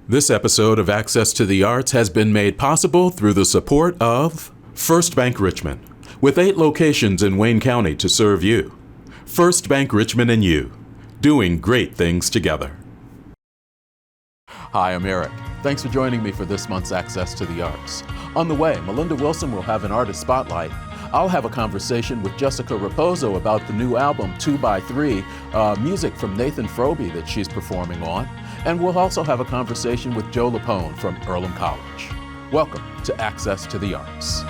This episode of Access to the Arts has been made possible through the support of First Bank Richmond, with 8 locations in Wayne County to serve you. First Bank Richmond and you, doing great things together. Hi, I'm Eric. Thanks for joining me for this month's Access to the Arts. On the way, Melinda Wilson will have an artist spotlight. I'll have a conversation with Jessica Raposo about the new album 2x3, music from Nathan Froby that she's performing on. And we'll also have a conversation with Joe Lepone from Earlham College. Welcome to Access to the Arts.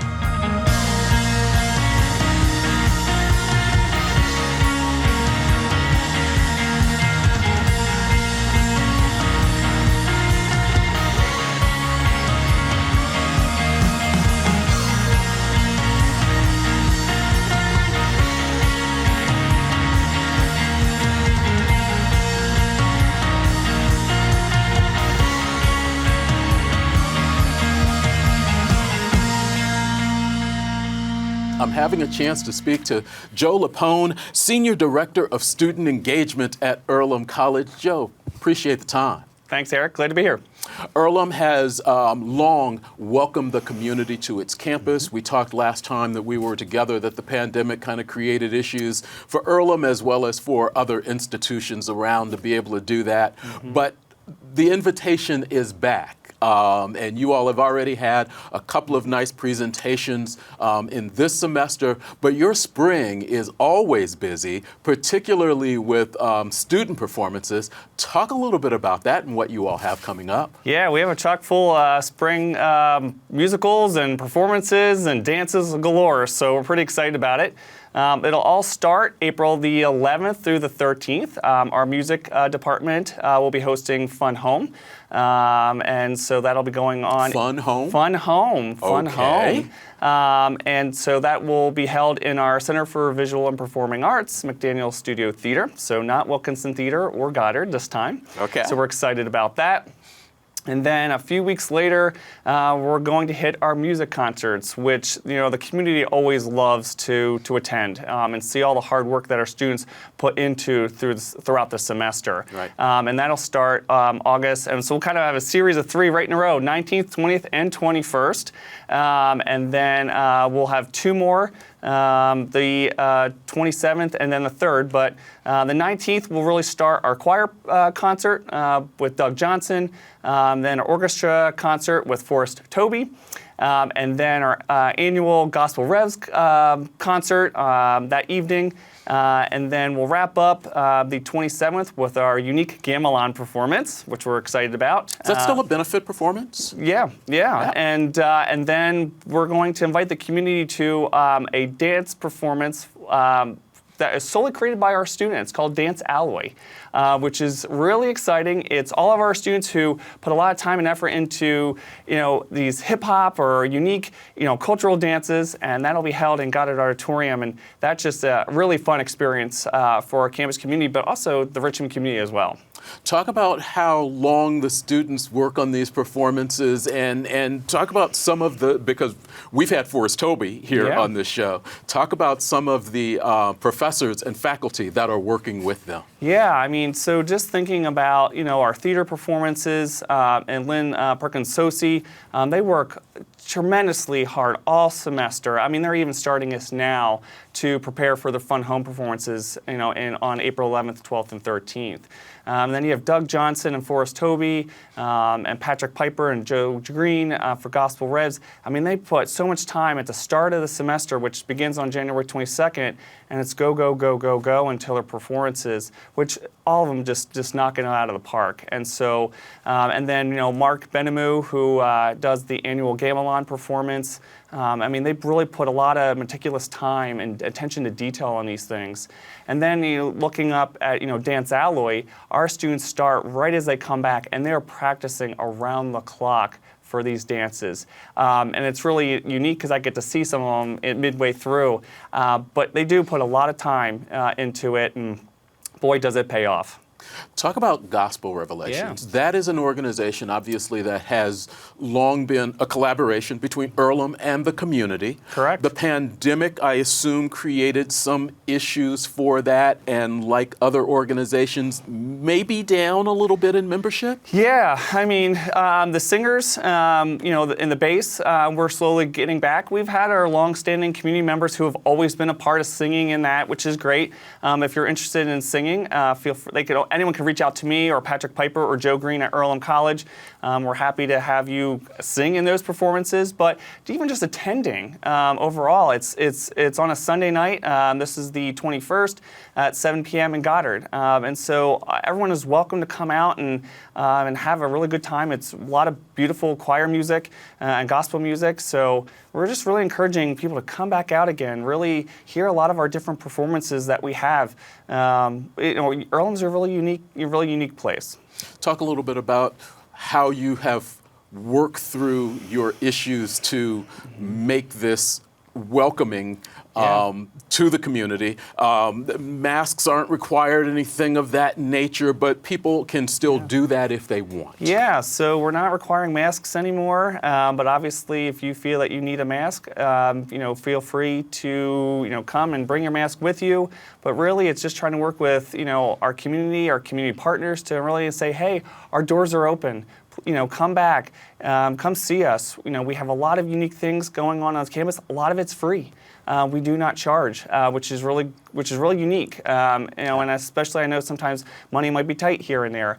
I'm having a chance to speak to Joe Lepone, Senior Director of Student Engagement at Earlham College. Joe, appreciate the time. Thanks, Eric. Glad to be here. Earlham has long welcomed the community to its campus. We talked last time that we were together that the pandemic kind of created issues for Earlham as well as for other institutions around to be able to do that. But the invitation is back. And you all have already had a couple of nice presentations in this semester, but your spring is always busy, particularly with student performances. Talk a little bit about that and what you all have coming up. Yeah, we have a chock full spring musicals and performances and dances galore, so we're pretty excited about it. It'll all start April the 11th through the 13th. Our music department will be hosting Fun Home. And so that'll be going on. Fun Home? Fun Home. Fun Okay. Home. And so that will be held in our Center for Visual and Performing Arts, McDaniel Studio Theater. So not Wilkinson Theater or Goddard this time. Okay. So we're excited about that. And then a few weeks later, we're going to hit our music concerts, which the community always loves to attend and see all the hard work that our students put into throughout the semester. Right. And that'll start August, and so we'll kind of have a series of 3 right in a row: 19th, 20th, and 21st. And then we'll have 2 more. The 27th and then the 3rd, but the 19th will really start our choir concert with Doug Johnson, then our orchestra concert with Forrest Toby, and then our annual Gospel Revs concert that evening. And then we'll wrap up the 27th with our unique gamelan performance, which we're excited about. Is that still a benefit performance? Yeah. And then we're going to invite the community to a dance performance that is solely created by our students called Dance Alloy, which is really exciting. It's all of our students who put a lot of time and effort into, these hip hop or unique, cultural dances, and that'll be held in Goddard Auditorium, and that's just a really fun experience for our campus community, but also the Richmond community as well. Talk about how long the students work on these performances and talk about some of because we've had Forrest Toby here on this show. Talk about some of the professors and faculty that are working with them. Yeah, so just thinking about, our theater performances and Lynn Perkins-Sosi, they work tremendously hard all semester. They're even starting us now to prepare for the Fun Home performances, on April 11th, 12th, and 13th. Then you have Doug Johnson and Forrest Toby and Patrick Piper and Joe Green for Gospel Revs. They put so much time at the start of the semester, which begins on January 22nd, and it's go, go, go, go, go until their performances, which all of them just knocking it out of the park. And so, and then, Mark Benamou, who does the annual gamelan performance. They've really put a lot of meticulous time and attention to detail on these things. And then looking up at Dance Alloy, our students start right as they come back, and they're practicing around the clock for these dances. And it's really unique because I get to see some of them midway through. But they do put a lot of time into it, and boy, does it pay off. Talk about Gospel Revelations. That is an organization, obviously, that has long been a collaboration between Earlham and the community. Correct. The pandemic, I assume, created some issues for that, and like other organizations, maybe down a little bit in membership? Yeah, I mean, the singers, in the bass, we're slowly getting back. We've had our long-standing community members who have always been a part of singing in that, which is great. If you're interested in singing, anyone can reach out to me or Patrick Piper or Joe Green at Earlham College. We're happy to have you sing in those performances, but even just attending overall, it's on a Sunday night. This is the 21st at 7 p.m. in Goddard, and so everyone is welcome to come out and have a really good time. It's a lot of beautiful choir music and gospel music, so we're just really encouraging people to come back out again, really hear a lot of our different performances that we have. Earlham's a really unique place. Talk a little bit about how you have worked through your issues to make this welcoming to the community. Masks aren't required, anything of that nature, but people can still do that if they want. Yeah, so we're not requiring masks anymore, but obviously if you feel that you need a mask, feel free to come and bring your mask with you. But really it's just trying to work with our community partners to really say, hey, our doors are open. Come back, come see us. We have a lot of unique things going on campus. A lot of it's free. We do not charge, which is really unique. And especially I know sometimes money might be tight here and there.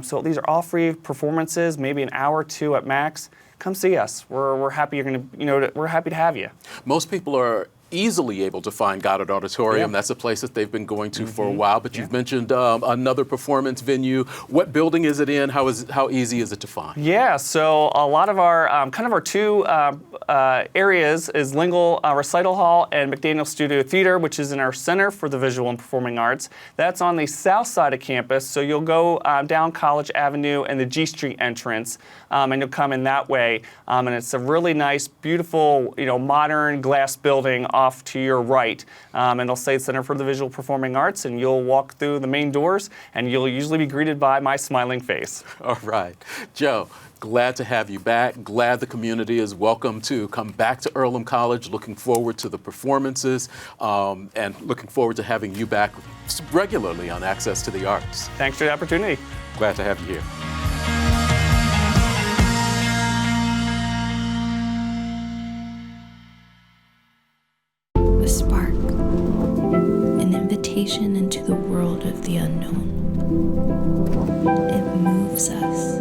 So these are all free performances, maybe an hour or two at max. Come see us. We're happy we're happy to have you. Most people are easily able to find Goddard Auditorium. That's a place that they've been going to for a while, but you've mentioned another performance venue. What building is it in? How easy is it to find? Yeah, so a lot of our our two areas is Lingle Recital Hall and McDaniel Studio Theater, which is in our Center for the Visual and Performing Arts. That's on the south side of campus, so you'll go down College Avenue and the G Street entrance, and you'll come in that way. And it's a really nice, beautiful, modern glass building off to your right, and it'll say Center for the Visual Performing Arts, and you'll walk through the main doors, and you'll usually be greeted by my smiling face. All right. Joe, glad to have you back. Glad the community is welcome to come back to Earlham College. Looking forward to the performances, and looking forward to having you back regularly on Access to the Arts. Thanks for the opportunity. Glad to have you here. A spark, an invitation into the world of the unknown. It moves us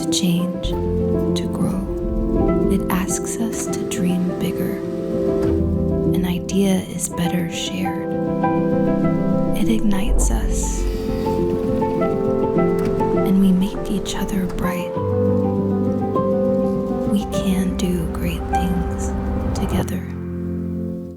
to change, to grow. It asks us to dream bigger. An idea is better shared. It ignites us, and we make each other bright. We can do great things together.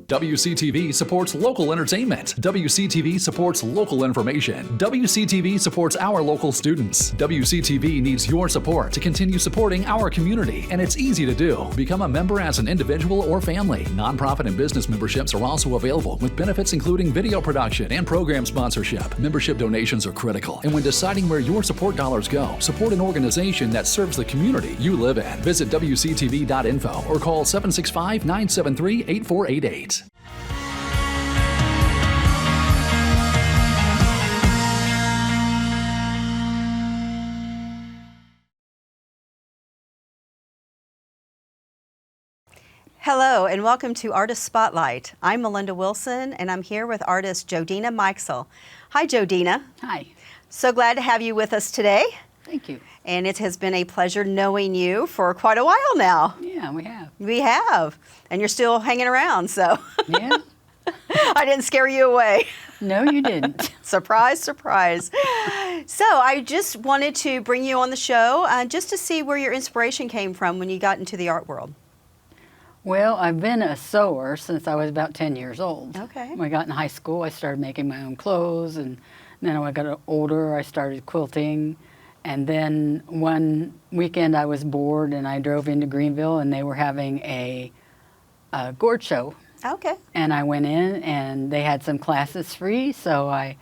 WCTV supports local entertainment. WCTV supports local information. WCTV supports our local students. WCTV needs your support to continue supporting our community, and it's easy to do. Become a member as an individual or family. Nonprofit and business memberships are also available, with benefits including video production and program sponsorship. Membership donations are critical, and when deciding where your support dollars go, support an organization that serves the community you live in. Visit WCTV.info or call 765-973-8488. Hello and welcome to Artist Spotlight. I'm Melinda Wilson and I'm here with artist Jodina Meixel. Hi Jodina. Hi. So glad to have you with us today. Thank you. And it has been a pleasure knowing you for quite a while now. Yeah, we have. We have. And you're still hanging around, so. Yeah. I didn't scare you away. No, you didn't. Surprise, surprise. So I just wanted to bring you on the show just to see where your inspiration came from when you got into the art world. Well, I've been a sewer since I was about 10 years old. Okay. When I got in high school, I started making my own clothes, and then when I got older, I started quilting. And then one weekend I was bored, and I drove into Greenville, and they were having a gourd show. Okay. And I went in, and they had some classes free, so I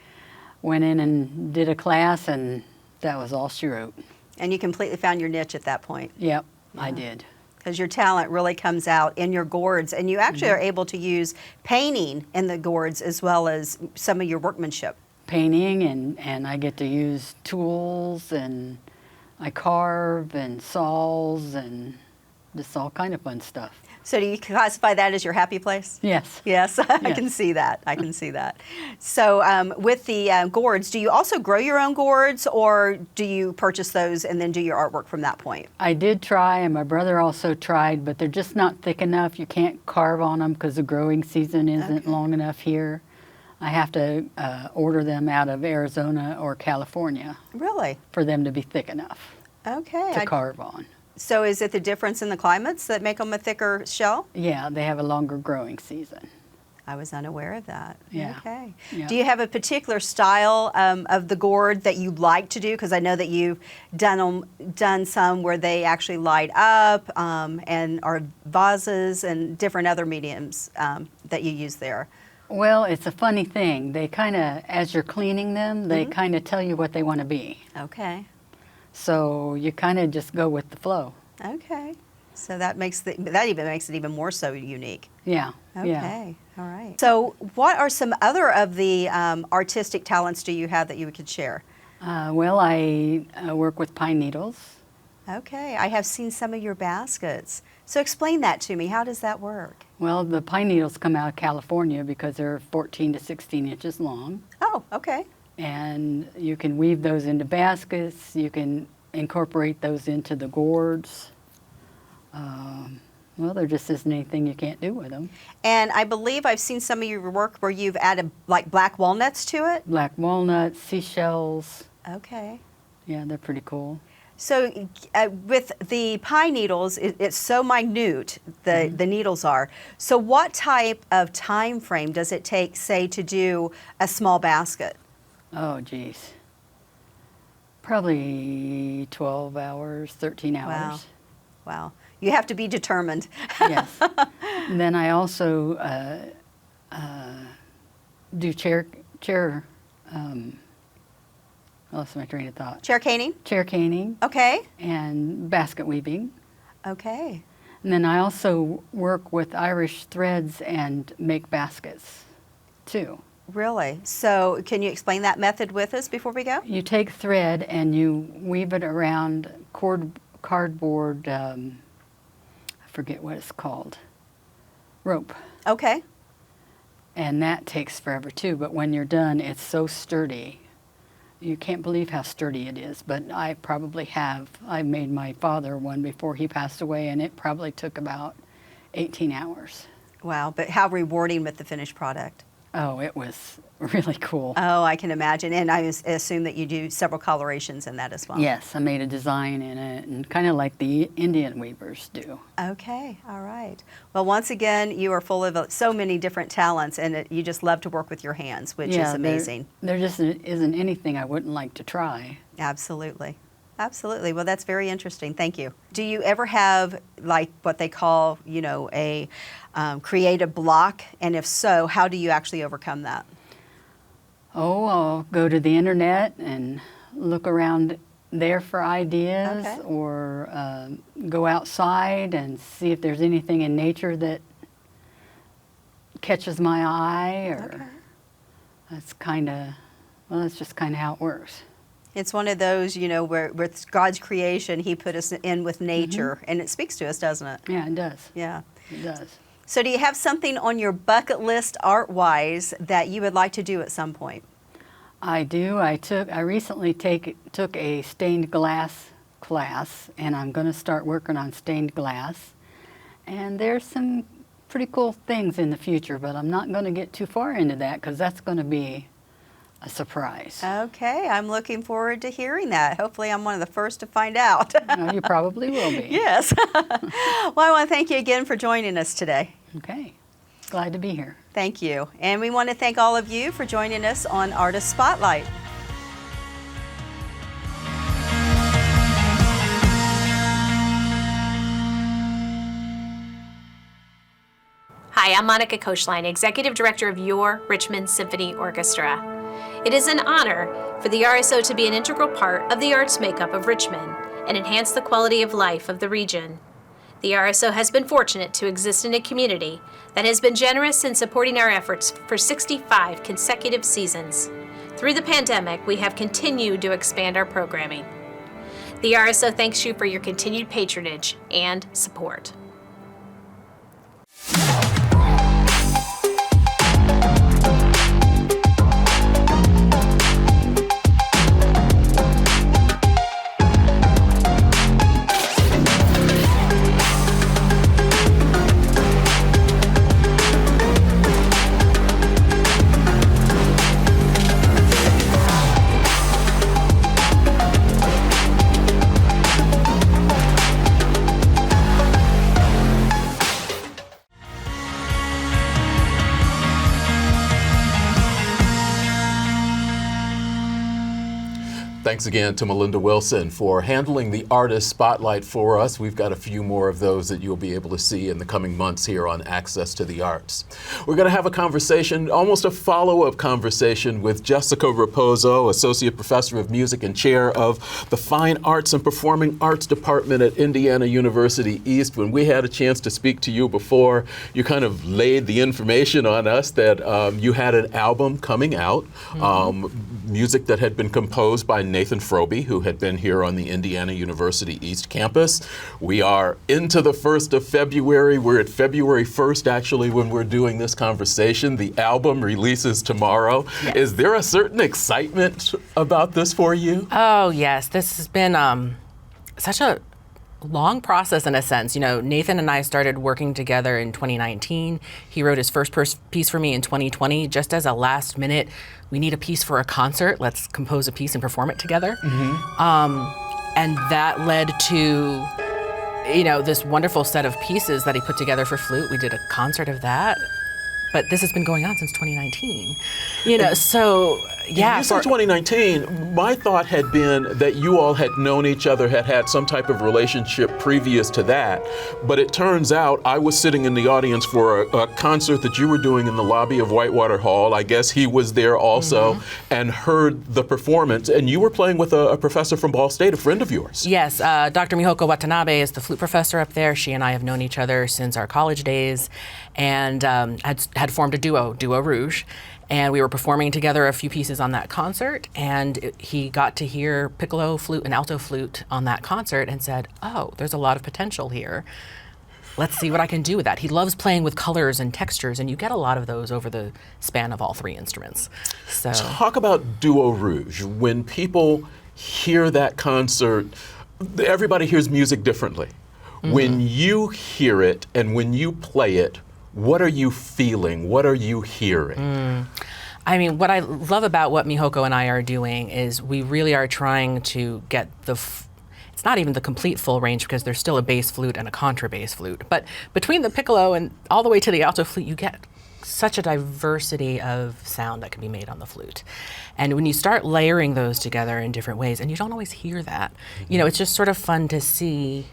went in and did a class, and that was all she wrote. And you completely found your niche at that point. Yep, I did. Because your talent really comes out in your gourds, and you actually are able to use painting in the gourds as well as some of your workmanship. Painting, and I get to use tools, and I carve and saws and just all kind of fun stuff. So do you classify that as your happy place? Yes. Yes, I Yes. can see that. I can see that. So with the gourds, do you also grow your own gourds, or do you purchase those and then do your artwork from that point? I did try, and my brother also tried, but they're just not thick enough. You can't carve on them because the growing season isn't long enough here. I have to order them out of Arizona or California Really? for them to be thick enough Okay. to carve on. So is it the difference in the climates that make them a thicker shell? Yeah, they have a longer growing season. I was unaware of that. Yeah. Okay. Yeah. Do you have a particular style of the gourd that you like to do? Because I know that you've done some where they actually light up and are vases and different other mediums that you use there. Well, it's a funny thing. They kind of, as you're cleaning them, they kind of tell you what they want to be. Okay. So you kind of just go with the flow. Okay. So that even makes it even more so unique. Yeah. Okay. Yeah. All right. So what are some other of the artistic talents do you have that you could share? Well, I work with pine needles. Okay. I have seen some of your baskets. So explain that to me. How does that work? Well, the pine needles come out of California because they're 14 to 16 inches long. Oh, okay. And you can weave those into baskets. You can incorporate those into the gourds. Well, there just isn't anything you can't do with them. And I believe I've seen some of your work where you've added like black walnuts to it. Black walnuts, seashells. Okay. Yeah, they're pretty cool. So with the pine needles, it's so minute, the needles are. So what type of time frame does it take, say, to do a small basket? Oh, geez. Probably 12 hours, 13 hours. Wow. You have to be determined. Yes. And then I also do I lost my train of thought. Chair caning? Chair caning Okay. and basket weaving. Okay. And then I also work with Irish threads and make baskets too. Really? So can you explain that method with us before we go? You take thread and you weave it around cardboard, I forget what it's called, rope. Okay. And that takes forever too, but when you're done, it's so sturdy. You can't believe how sturdy it is, but I made my father one before he passed away, and it probably took about 18 hours. Wow. But how rewarding with the finished product? Oh, it was really cool. Oh, I can imagine. And I assume that you do several colorations in that as well. Yes, I made a design in it, and kind of like the Indian weavers do. Okay, all right. Well, once again, you are full of so many different talents, and you just love to work with your hands, which is amazing. There just isn't anything I wouldn't like to try. Absolutely. Absolutely. Well, that's very interesting. Thank you. Do you ever have like what they call, a creative block? And if so, how do you actually overcome that? Oh, I'll go to the internet and look around there for ideas, Okay. or go outside and see if there's anything in nature that catches my eye, or that's just kind of how it works. It's one of those, where with God's creation, He put us in with nature, and it speaks to us, doesn't it? Yeah, it does. Yeah. It does. So do you have something on your bucket list art-wise that you would like to do at some point? I do. I recently took a stained glass class, and I'm going to start working on stained glass. And there's some pretty cool things in the future, but I'm not going to get too far into that because that's going to be a surprise. Okay, I'm looking forward to hearing that. Hopefully I'm one of the first to find out. You probably will be. Yes. Well, I want to thank you again for joining us today. Okay. Glad to be here. Thank you. And we want to thank all of you for joining us on Artist Spotlight. Hi, I'm Monica Koschlein, Executive Director of Your Richmond Symphony Orchestra. It is an honor for the RSO to be an integral part of the arts makeup of Richmond and enhance the quality of life of the region. The RSO has been fortunate to exist in a community that has been generous in supporting our efforts for 65 consecutive seasons. Through the pandemic, we have continued to expand our programming. The RSO thanks you for your continued patronage and support. Thanks again to Melinda Wilson for handling the artist spotlight for us. We've got a few more of those that you'll be able to see in the coming months here on Access to the Arts. We're going to have a conversation, almost a follow-up conversation with Jessica Raposo, Associate Professor of Music and Chair of the Fine Arts and Performing Arts Department at Indiana University East. When we had a chance to speak to you before, you kind of laid the information on us that you had an album coming out, music that had been composed by Nathan Froby, who had been here on the Indiana University East campus. We are into the 1st of February. We're at February 1st, actually, when we're doing this conversation. The album releases tomorrow. Yes. Is there a certain excitement about this for you? Oh, yes. This has been such a long process in a sense. You know, Nathan and I started working together in 2019. He wrote his first piece for me in 2020, just as a last minute, we need a piece for a concert. Let's compose a piece and perform it together. And that led to, you know, this wonderful set of pieces that he put together for flute. We did a concert of that. But this has been going on since 2019. You know, so yeah. You said 2019. My thought had been that you all had known each other, had had some type of relationship previous to that. But it turns out I was sitting in the audience for a concert that you were doing in the lobby of Whitewater Hall. I guess he was there also and heard the performance. And you were playing with a professor from Ball State, a friend of yours. Yes, Dr. Mihoko Watanabe is the flute professor up there. She and I have known each other since our college days, and had formed a duo Rouge, and we were performing together a few pieces on that concert, and he got to hear piccolo flute and alto flute on that concert and said, oh, there's a lot of potential here. Let's see what I can do with that. He loves playing with colors and textures, and you get a lot of those over the span of all three instruments. So talk about Duo Rouge. When people hear that concert, everybody hears music differently. When you hear it and when you play it, what are you feeling? What are you hearing? I mean, what I love about what Mihoko and I are doing is we really are trying to get it's not even the complete full range because there's still a bass flute and a contrabass flute. But between the piccolo and all the way to the alto flute, you get such a diversity of sound that can be made on the flute. And when you start layering those together in different ways, and you don't always hear that, you know, it's just sort of fun to see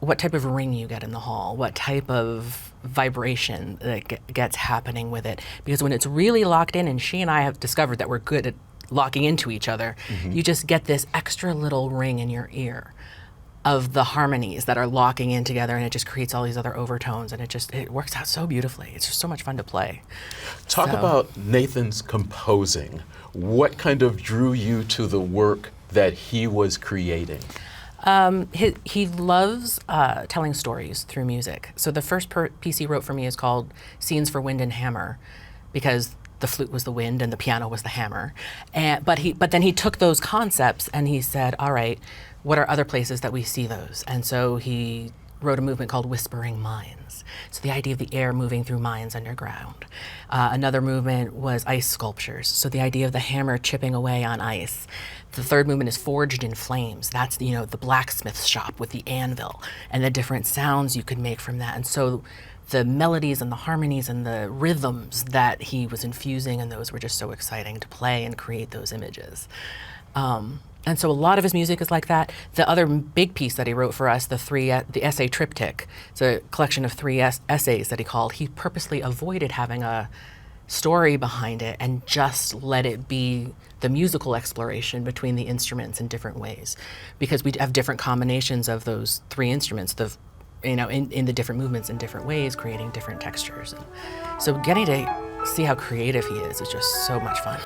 what type of ring you get in the hall, what type of vibration that gets happening with it. Because when it's really locked in, and she and I have discovered that we're good at locking into each other, you just get this extra little ring in your ear of the harmonies that are locking in together, and it just creates all these other overtones, and it works out so beautifully. It's just so much fun to play. Talk about Nathan's composing. What kind of drew you to the work that he was creating? He loves telling stories through music. So the first piece he wrote for me is called Scenes for Wind and Hammer, because the flute was the wind and the piano was the hammer. But then he took those concepts and he said, all right, what are other places that we see those? And so he wrote a movement called Whispering Mines. So the idea of the air moving through mines underground. Another movement was ice sculptures. So the idea of the hammer chipping away on ice. The third movement is Forged in Flames. That's, you know, the blacksmith shop with the anvil and the different sounds you could make from that. And so the melodies and the harmonies and the rhythms that he was infusing in those were just so exciting to play and create those images. And so a lot of his music is like that. The other big piece that he wrote for us, the essay triptych, it's a collection of 3 essays that he called. He purposely avoided having a story behind it and just let it be the musical exploration between the instruments in different ways, because we have different combinations of those three instruments, in the different movements in different ways, creating different textures. And so getting to see how creative he is just so much fun.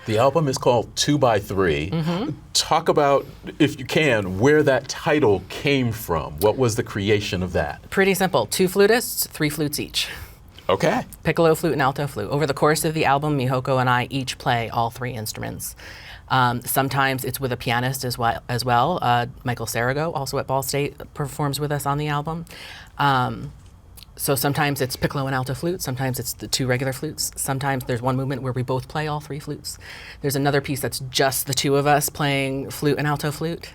The album is called 2x3. Mm-hmm. Talk about, if you can, where that title came from. What was the creation of that? Pretty simple. 2 flutists, 3 flutes each. Okay. Piccolo flute and alto flute. Over the course of the album, Mihoko and I each play all 3 instruments. Sometimes it's with a pianist as well. Michael Sarago, also at Ball State, performs with us on the album. So sometimes it's piccolo and alto flute, sometimes it's the 2 regular flutes, sometimes there's one movement where we both play all 3 flutes. There's another piece that's just the 2 of us playing flute and alto flute.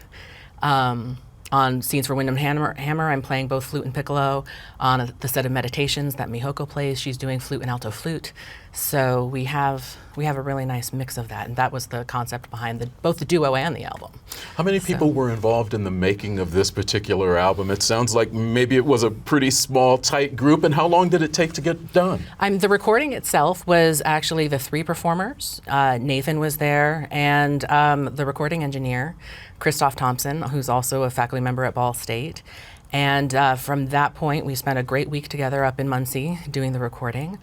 On Scenes for Wind and Hammer, I'm playing both flute and piccolo. On the set of Meditations that Mihoko plays, she's doing flute and alto flute. So we have a really nice mix of that, and that was the concept behind both the duo and the album. How many people were involved in the making of this particular album? It sounds like maybe it was a pretty small, tight group, and how long did it take to get done? The recording itself was actually the 3 performers. Nathan was there, and the recording engineer, Christoph Thompson, who's also a faculty member at Ball State. And from that point, we spent a great week together up in Muncie doing the recording.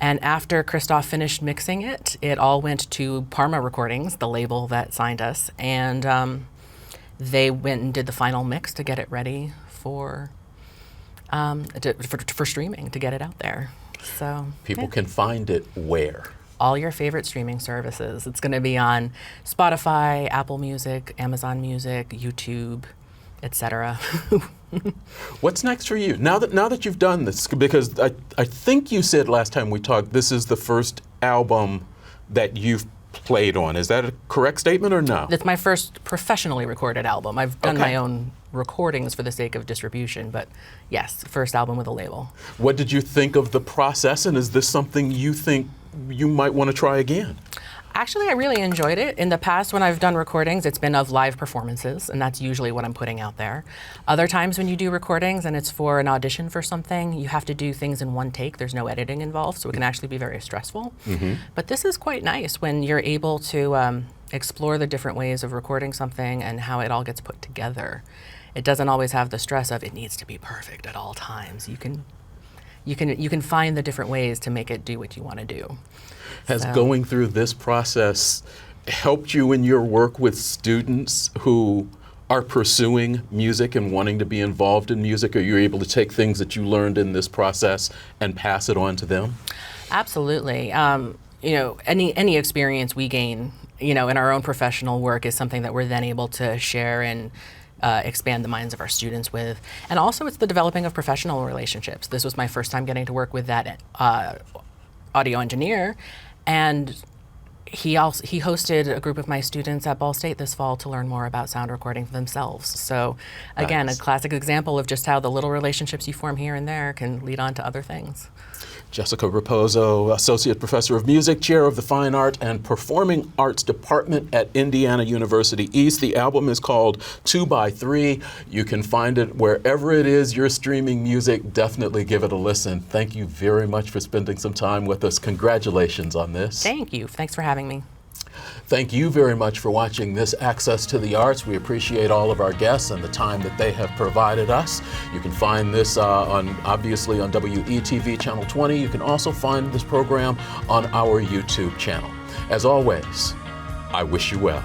And after Christoph finished mixing it, it all went to Parma Recordings, the label that signed us, and they went and did the final mix to get it ready for streaming, to get it out there. So people can find it where? All your favorite streaming services. It's going to be on Spotify, Apple Music, Amazon Music, YouTube, etc. What's next for you? Now that you've done this, because I think you said last time we talked, this is the first album that you've played on. Is that a correct statement or no? It's my first professionally recorded album. I've done my own recordings for the sake of distribution, but yes, first album with a label. What did you think of the process, and is this something you think you might want to try again? Actually, I really enjoyed it. In the past, when I've done recordings, it's been of live performances, and that's usually what I'm putting out there. Other times when you do recordings and it's for an audition for something, you have to do things in one take. There's no editing involved, so it can actually be very stressful. But this is quite nice when you're able to explore the different ways of recording something and how it all gets put together. It doesn't always have the stress of it needs to be perfect at all times. You can find the different ways to make it do what you want to do. Has going through this process helped you in your work with students who are pursuing music and wanting to be involved in music? Are you able to take things that you learned in this process and pass it on to them? Absolutely. Any experience we gain, in our own professional work is something that we're then able to share and expand the minds of our students with. And also it's the developing of professional relationships. This was my first time getting to work with that audio engineer, and he hosted a group of my students at Ball State this fall to learn more about sound recording for themselves. So again, a classic example of just how the little relationships you form here and there can lead on to other things. Jessica Raposo, Associate Professor of Music, Chair of the Fine Art and Performing Arts Department at Indiana University East. The album is called 2x3. You can find it wherever it is you're streaming music. Definitely give it a listen. Thank you very much for spending some time with us. Congratulations on this. Thank you. Thanks for having me. Thank you very much for watching this Access to the Arts. We appreciate all of our guests and the time that they have provided us. You can find this obviously on WETV Channel 20. You can also find this program on our YouTube channel. As always, I wish you well.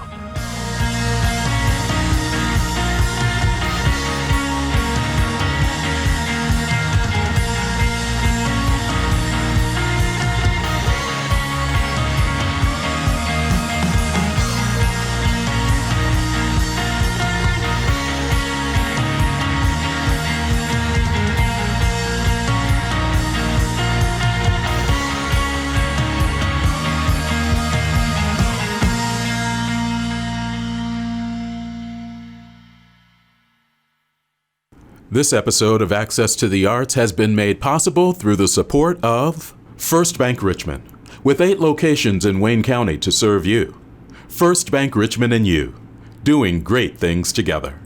This episode of Access to the Arts has been made possible through the support of First Bank Richmond, with 8 locations in Wayne County to serve you. First Bank Richmond and you, doing great things together.